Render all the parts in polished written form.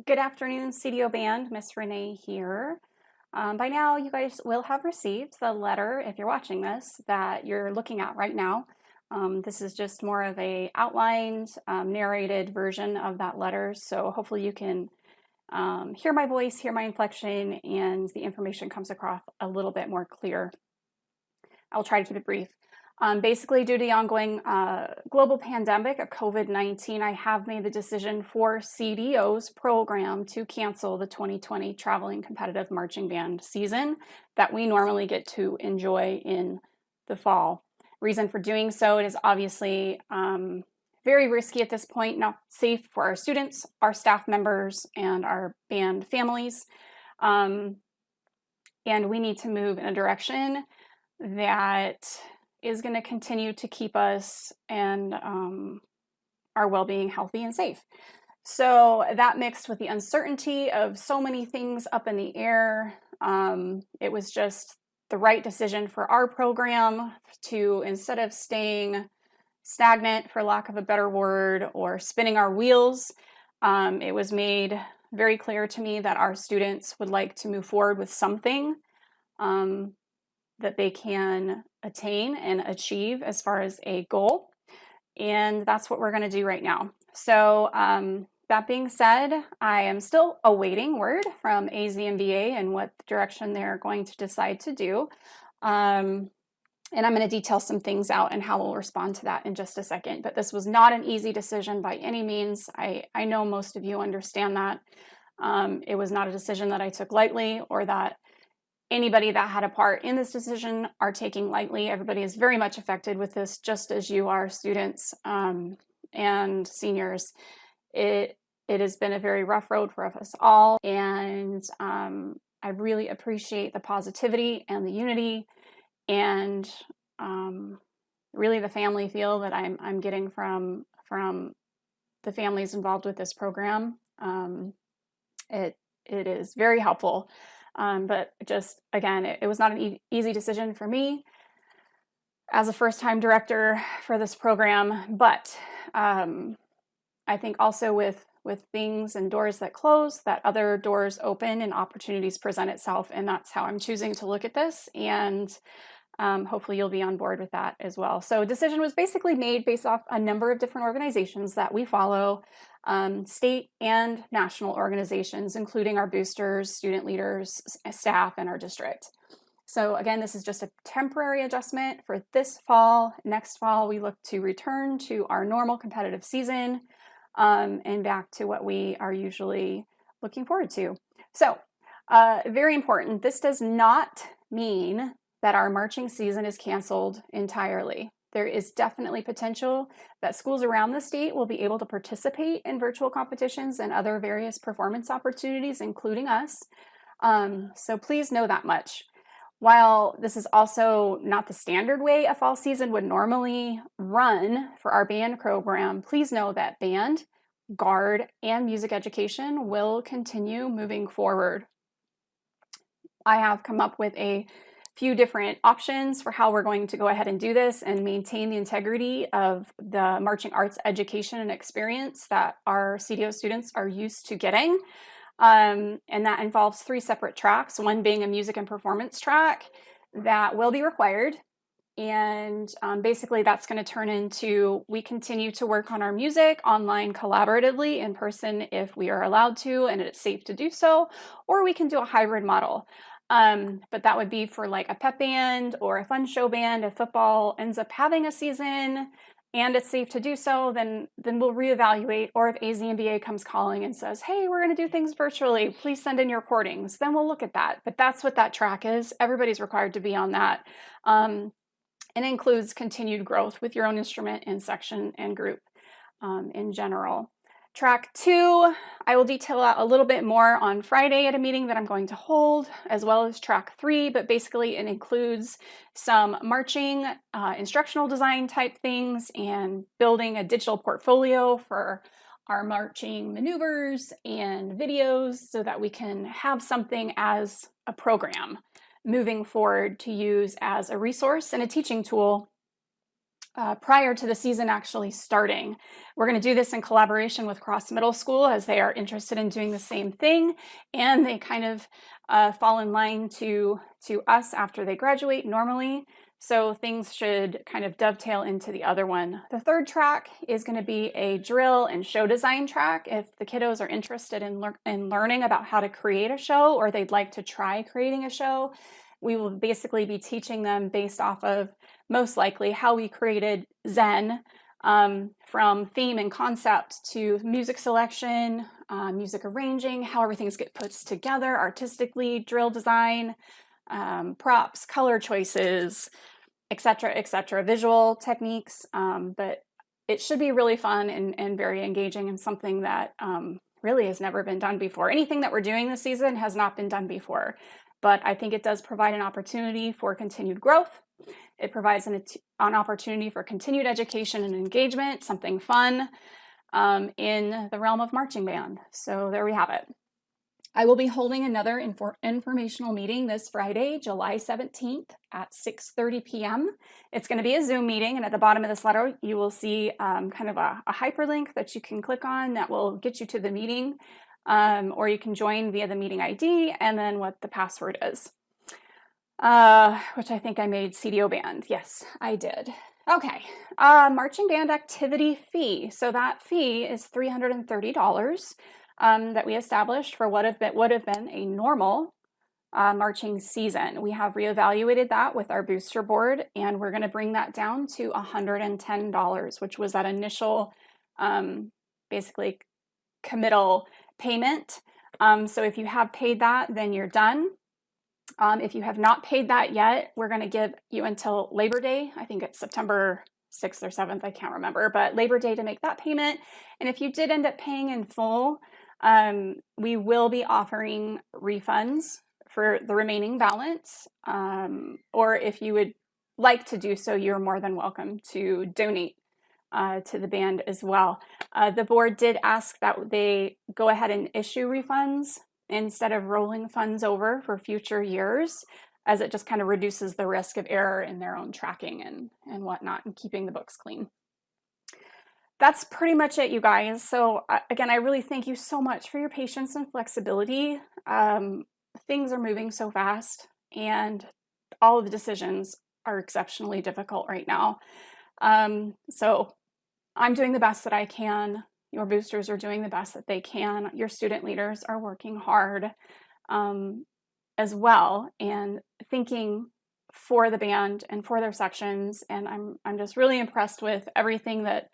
Good afternoon, CDO Band. Miss Renee here. By now, you guys will have received the letter, if you're watching this, that you're looking at right now. This is just more of a outlined, narrated version of that letter, so hopefully you can hear my voice, hear my inflection, and the information comes across a little bit more clear. I'll try to keep it brief. Basically, due to the ongoing global pandemic of COVID-19, I have made the decision for CDO's program to cancel the 2020 Traveling Competitive Marching Band season that we normally get to enjoy in the fall. Reason for doing so, it is obviously very risky at this point, not safe for our students, our staff members, and our band families. And we need to move in a direction that is going to continue to keep us and our well-being healthy and safe. So that mixed with the uncertainty of so many things up in the air, it was just the right decision for our program to, instead of staying stagnant, for lack of a better word, or spinning our wheels, it was made very clear to me that our students would like to move forward with something that they can attain and achieve as far as a goal. And that's what we're going to do right now. So that being said, I am still awaiting word from AZMBA and what direction they're going to decide to do. And I'm going to detail some things out and how we'll respond to that in just a second. But this was not an easy decision by any means. I know most of you understand that. It was not a decision that I took lightly or that anybody that had a part in this decision are taking lightly. Everybody is very much affected with this, just as you are, students and seniors. It has been a very rough road for us all, and I really appreciate the positivity and the unity and really the family feel that I'm getting from the families involved with this program. It is very helpful. But just, again, it was not an easy decision for me as a first-time director for this program. But I think also with things and doors that close, that other doors open and opportunities present itself. And that's how I'm choosing to look at this. And hopefully you'll be on board with that as well. So a decision was basically made based off a number of different organizations that we follow, state and national organizations, including our boosters, student leaders, staff, and our district. So again, this is just a temporary adjustment for this fall. Next fall, we look to return to our normal competitive season and back to what we are usually looking forward to. So very important, this does not mean that our marching season is canceled entirely. There is definitely potential that schools around the state will be able to participate in virtual competitions and other various performance opportunities, including us. So please know that much. While this is also not the standard way a fall season would normally run for our band program, please know that band, guard, and music education will continue moving forward. I have come up with a few different options for how we're going to go ahead and do this and maintain the integrity of the marching arts education and experience that our CDO students are used to getting. And that involves 3 separate tracks, one being a music and performance track that will be required. And basically that's going to turn into, we continue to work on our music online collaboratively in person if we are allowed to and it's safe to do so, or we can do a hybrid model. But that would be for like a pep band or a fun show band. If football ends up having a season and it's safe to do so, then we'll reevaluate. Or if AZMBA comes calling and says, hey, we're going to do things virtually, please send in your recordings, then we'll look at that. But that's what that track is. Everybody's required to be on that. And it includes continued growth with your own instrument and section and group in general. Track 2, I will detail out a little bit more on Friday at a meeting that I'm going to hold, as well as track 3, but basically it includes some marching instructional design type things and building a digital portfolio for our marching maneuvers and videos so that we can have something as a program moving forward to use as a resource and a teaching tool prior to the season actually starting. We're going to do this in collaboration with Cross Middle School, as they are interested in doing the same thing, and they kind of fall in line to us after they graduate normally. So things should kind of dovetail into the other one. The third track is going to be a drill and show design track. If the kiddos are interested in learning about how to create a show, or they'd like to try creating a show, we will basically be teaching them based off of, most likely, how we created Zen, from theme and concept to music selection, music arranging, how everything gets put together artistically, drill design, props, color choices, etc., visual techniques. But it should be really fun and very engaging, and something that really has never been done before. Anything that we're doing this season has not been done before, but I think it does provide an opportunity for continued growth. It provides an opportunity for continued education and engagement, something fun in the realm of marching band. So there we have it. I will be holding another informational meeting this Friday, July 17th at 6:30 p.m. It's going to be a Zoom meeting, and at the bottom of this letter, you will see kind of a hyperlink that you can click on that will get you to the meeting, or you can join via the meeting ID and then what the password is, which I think I made CDO band. Yes, I did. Okay, marching band activity fee. So that fee is $330. That we established for what would have been a normal marching season. We have reevaluated that with our booster board, and we're going to bring that down to $110, which was that initial basically committal payment. So if you have paid that, then you're done. If you have not paid that yet, we're going to give you until Labor Day. I think it's September 6th or 7th, I can't remember, but Labor Day to make that payment. And if you did end up paying in full, we will be offering refunds for the remaining balance. Or if you would like to do so, you're more than welcome to donate to the band as well. The board did ask that they go ahead and issue refunds instead of rolling funds over for future years, as it just kind of reduces the risk of error in their own tracking and whatnot, and keeping the books clean. That's pretty much it, you guys. So again, I really thank you so much for your patience and flexibility. Things are moving so fast, and all of the decisions are exceptionally difficult right now. So I'm doing the best that I can. Your boosters are doing the best that they can. Your student leaders are working hard as well, and thinking for the band and for their sections. And I'm just really impressed with everything that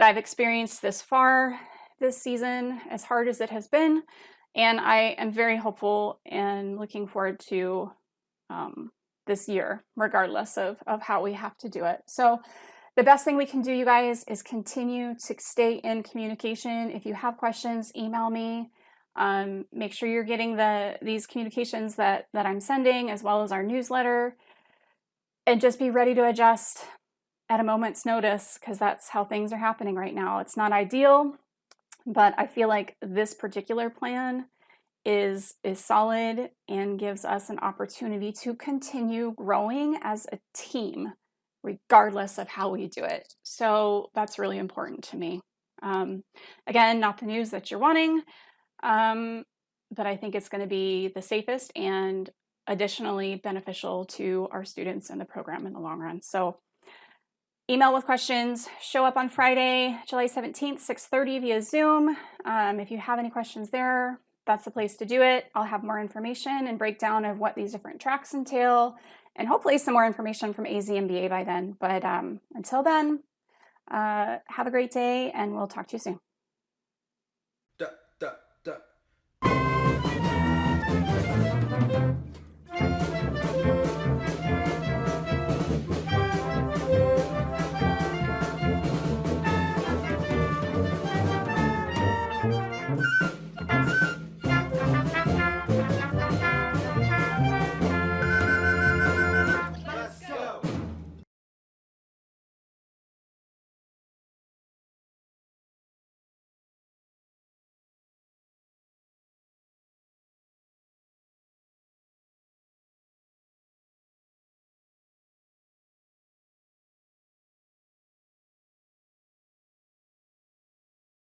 I've experienced this far this season, as hard as it has been. And I am very hopeful and looking forward to this year, regardless of how we have to do it. So the best thing we can do, you guys, is continue to stay in communication. If you have questions, email me. Make sure you're getting these communications that I'm sending, as well as our newsletter, and just be ready to adjust at a moment's notice, because that's how things are happening right now. It's not ideal, but I feel like this particular plan is solid and gives us an opportunity to continue growing as a team, regardless of how we do it. So that's really important to me. Again, not the news that you're wanting, but I think it's going to be the safest and additionally beneficial to our students in the program in the long run. So email with questions. Show up on Friday, July 17th, 6:30 via Zoom. If you have any questions there, that's the place to do it. I'll have more information and breakdown of what these different tracks entail, and hopefully some more information from AZMBA by then. But until then, have a great day, and we'll talk to you soon.